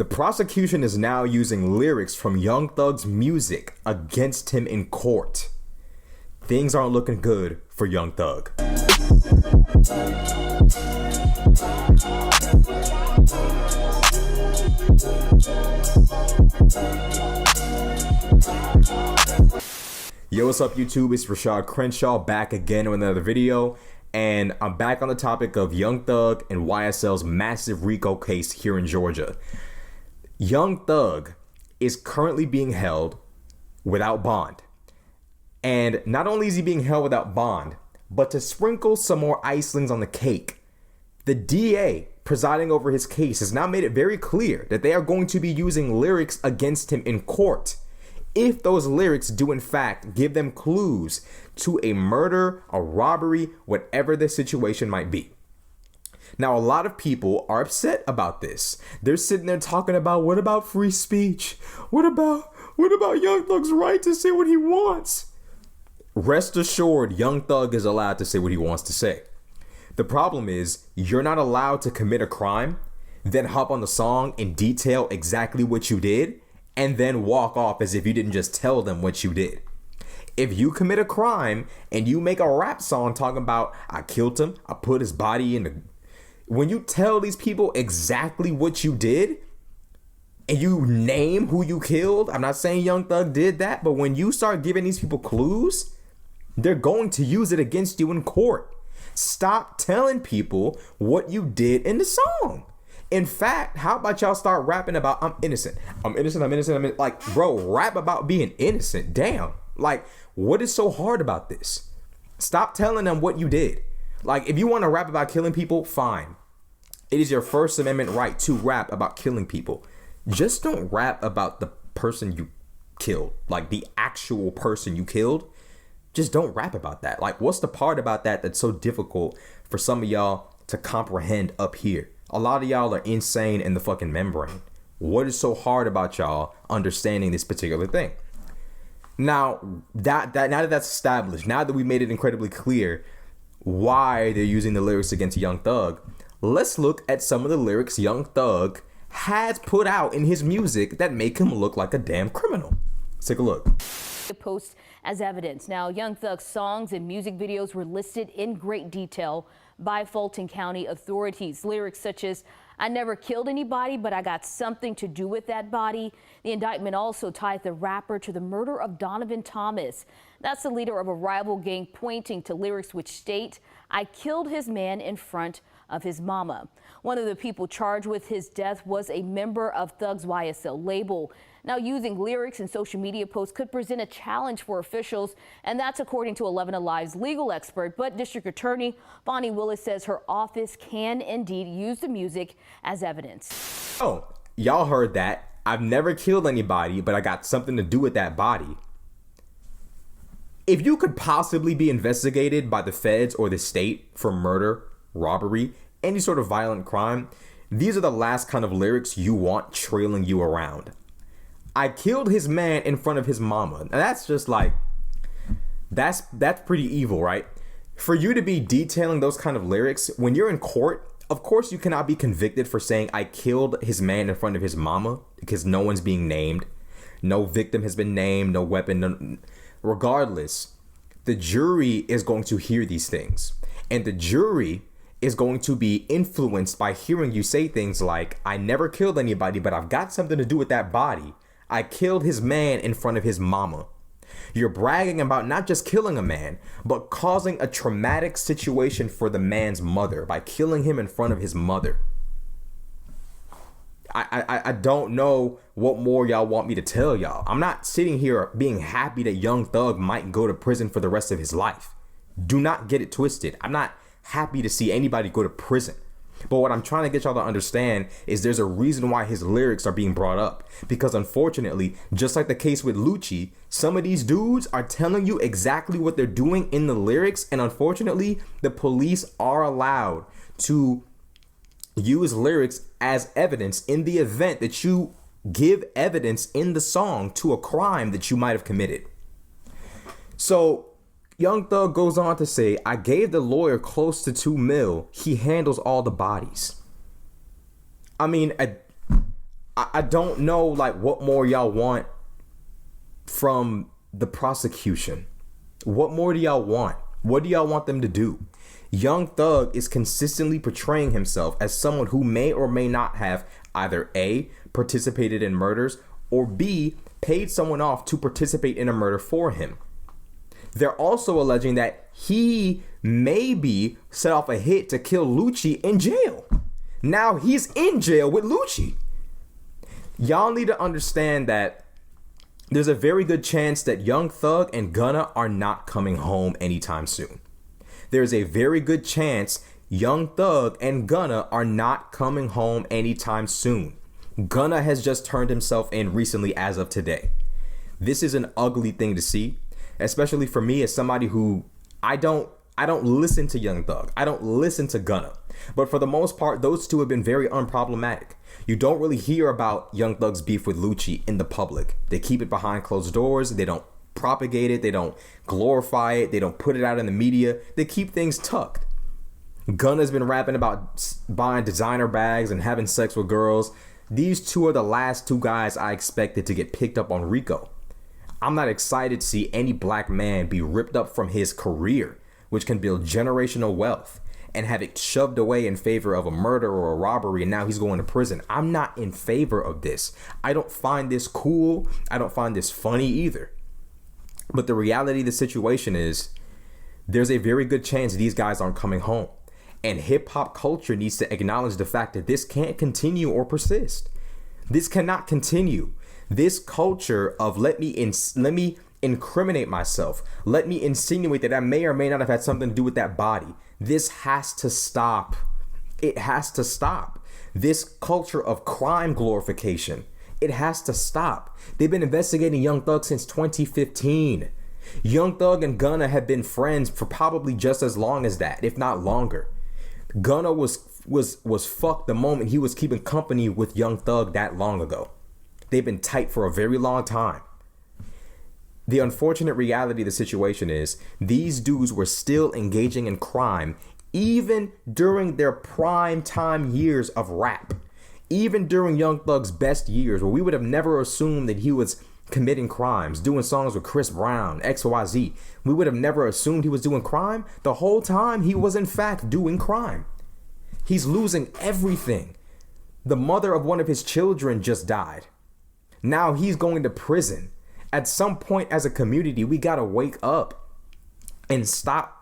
The prosecution is now using lyrics from Young Thug's music against him in court. Things aren't looking good for Young Thug. Yo, what's up YouTube? It's Rashad Crenshaw back again with another video. And I'm back on the topic of Young Thug and YSL's massive RICO case here in Georgia. Young Thug is currently being held without bond. And not only is he being held without bond, but to sprinkle some more icings on the cake, the DA presiding over his case has now made it very clear that they are going to be using lyrics against him in court if those lyrics do in fact give them clues to a murder, a robbery, whatever the situation might be. Now, a lot of people are upset about this. They're sitting there talking about, what about free speech? What about Young Thug's right to say what he wants? Rest assured, Young Thug is allowed to say what he wants to say. The problem is, you're not allowed to commit a crime, then hop on the song and detail exactly what you did, and then walk off as if you didn't just tell them what you did. If you commit a crime and you make a rap song talking about, I killed him, I put his body in the... When you tell these people exactly what you did, and you name who you killed, I'm not saying Young Thug did that, but when you start giving these people clues, they're going to use it against you in court. Stop telling people what you did in the song. In fact, how about y'all start rapping about, I'm innocent. I'm innocent, I'm innocent, I'm innocent. Like, bro, rap about being innocent. Damn. Like, what is so hard about this? Stop telling them what you did. Like, if you want to rap about killing people, fine. It is your First Amendment right to rap about killing people. Just don't rap about the person you killed. Like, the actual person you killed. Just don't rap about that. Like, what's the part about that that's so difficult for some of y'all to comprehend up here? A lot of y'all are insane in the fucking membrane. What is so hard about y'all understanding this particular thing? Now that that's established, now that we made it incredibly clear why they're using the lyrics against Young Thug, let's look at some of the lyrics Young Thug has put out in his music that make him look like a damn criminal. Let's take a look. Post as evidence. Now, Young Thug's songs and music videos were listed in great detail by Fulton County authorities. Lyrics such as, I never killed anybody, but I got something to do with that body. The indictment also tied the rapper to the murder of Donovan Thomas. That's the leader of a rival gang, pointing to lyrics which state, I killed his man in front of his mama. One of the people charged with his death was a member of Thug's YSL label. Now, using lyrics and social media posts could present a challenge for officials, and that's according to 11 Alive's legal expert. But District Attorney Bonnie Willis says her office can indeed use the music as evidence. Oh, y'all heard that. I've never killed anybody, but I got something to do with that body. If you could possibly be investigated by the feds or the state for murder, robbery, any sort of violent crime, these are the last kind of lyrics you want trailing you around. I killed his man in front of his mama. Now that's just like, that's pretty evil, right? For you to be detailing those kind of lyrics, when you're in court, of course you cannot be convicted for saying I killed his man in front of his mama because no one's being named. No victim has been named, no weapon, regardless, the jury is going to hear these things. And the jury is going to be influenced by hearing you say things like, I never killed anybody, but I've got something to do with that body. I killed his man in front of his mama. You're bragging about not just killing a man, but causing a traumatic situation for the man's mother by killing him in front of his mother. I don't know what more y'all want me to tell y'all. I'm not sitting here being happy that Young Thug might go to prison for the rest of his life. Do not get it twisted. I'm not happy to see anybody go to prison. But what I'm trying to get y'all to understand is there's a reason why his lyrics are being brought up. Because unfortunately, just like the case with Lucci, some of these dudes are telling you exactly what they're doing in the lyrics. And unfortunately, the police are allowed to use lyrics as evidence in the event that you give evidence in the song to a crime that you might have committed. So Young Thug goes on to say, I gave the lawyer close to $2 million. He handles all the bodies. I mean, I don't know like what more y'all want from the prosecution. What more do y'all want? What do y'all want them to do? Young Thug is consistently portraying himself as someone who may or may not have either A, participated in murders, or B, paid someone off to participate in a murder for him. They're also alleging that he maybe set off a hit to kill Lucci in jail. Now he's in jail with Lucci. Y'all need to understand that there's a very good chance that Young Thug and Gunna are not coming home anytime soon. There's a very good chance Young Thug and Gunna are not coming home anytime soon. Gunna has just turned himself in recently as of today. This is an ugly thing to see, especially for me as somebody who I don't listen to Young Thug. I don't listen to Gunna. But for the most part, those two have been very unproblematic. You don't really hear about Young Thug's beef with Lucci in the public. They keep it behind closed doors. They don't propagate it. They don't glorify it. They don't put it out in the media. They keep things tucked. Gunna's been rapping about buying designer bags and having sex with girls. These two are the last two guys I expected to get picked up on RICO. I'm not excited to see any black man be ripped up from his career, which can build generational wealth, and have it shoved away in favor of a murder or a robbery, and now he's going to prison. I'm not in favor of this. I don't find this cool. I don't find this funny either. But the reality of the situation is there's a very good chance these guys aren't coming home. And hip hop culture needs to acknowledge the fact that this can't continue or persist. This cannot continue. This culture of let me incriminate myself. Let me insinuate that I may or may not have had something to do with that body. This has to stop. It has to stop. This culture of crime glorification, it has to stop. They've been investigating Young Thug since 2015. Young Thug and Gunna have been friends for probably just as long as that, if not longer. Gunna was fucked the moment he was keeping company with Young Thug that long ago. They've been tight for a very long time. The unfortunate reality of the situation is these dudes were still engaging in crime even during their prime time years of rap. Even during Young Thug's best years, where we would have never assumed that he was committing crimes, doing songs with Chris Brown, XYZ. We would have never assumed he was doing crime. The whole time he was in fact doing crime. He's losing everything. The mother of one of his children just died. Now he's going to prison. At some point as a community, we gotta wake up and stop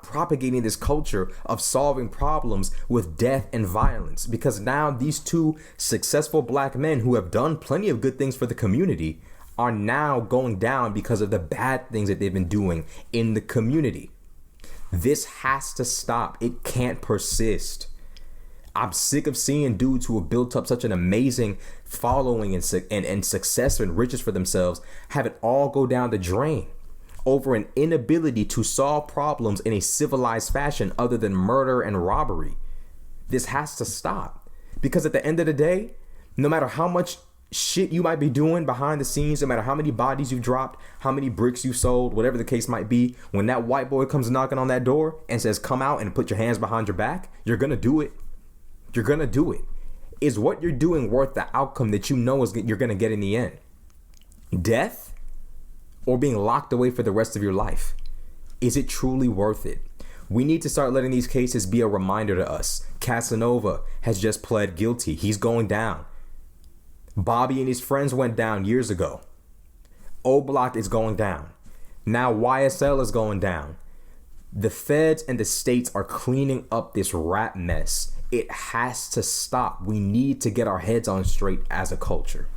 propagating this culture of solving problems with death and violence, because now these two successful black men who have done plenty of good things for the community are now going down because of the bad things that they've been doing in the community. This has to stop. It can't persist. I'm sick of seeing dudes who have built up such an amazing following and success and riches for themselves have it all go down the drain over an inability to solve problems in a civilized fashion other than murder and robbery. This has to stop, because at the end of the day, no matter how much shit you might be doing behind the scenes, no matter how many bodies you've dropped, how many bricks you sold, whatever the case might be, when that white boy comes knocking on that door and says, come out and put your hands behind your back, you're gonna do it. You're gonna do it. Is what you're doing worth the outcome that you know you're gonna get in the end? Death or being locked away for the rest of your life? Is it truly worth it? We need to start letting these cases be a reminder to us. Casanova has just pled guilty. He's going down. Bobby and his friends went down years ago. O-Block is going down. Now YSL is going down. The feds and the states are cleaning up this rap mess. It has to stop. We need to get our heads on straight as a culture.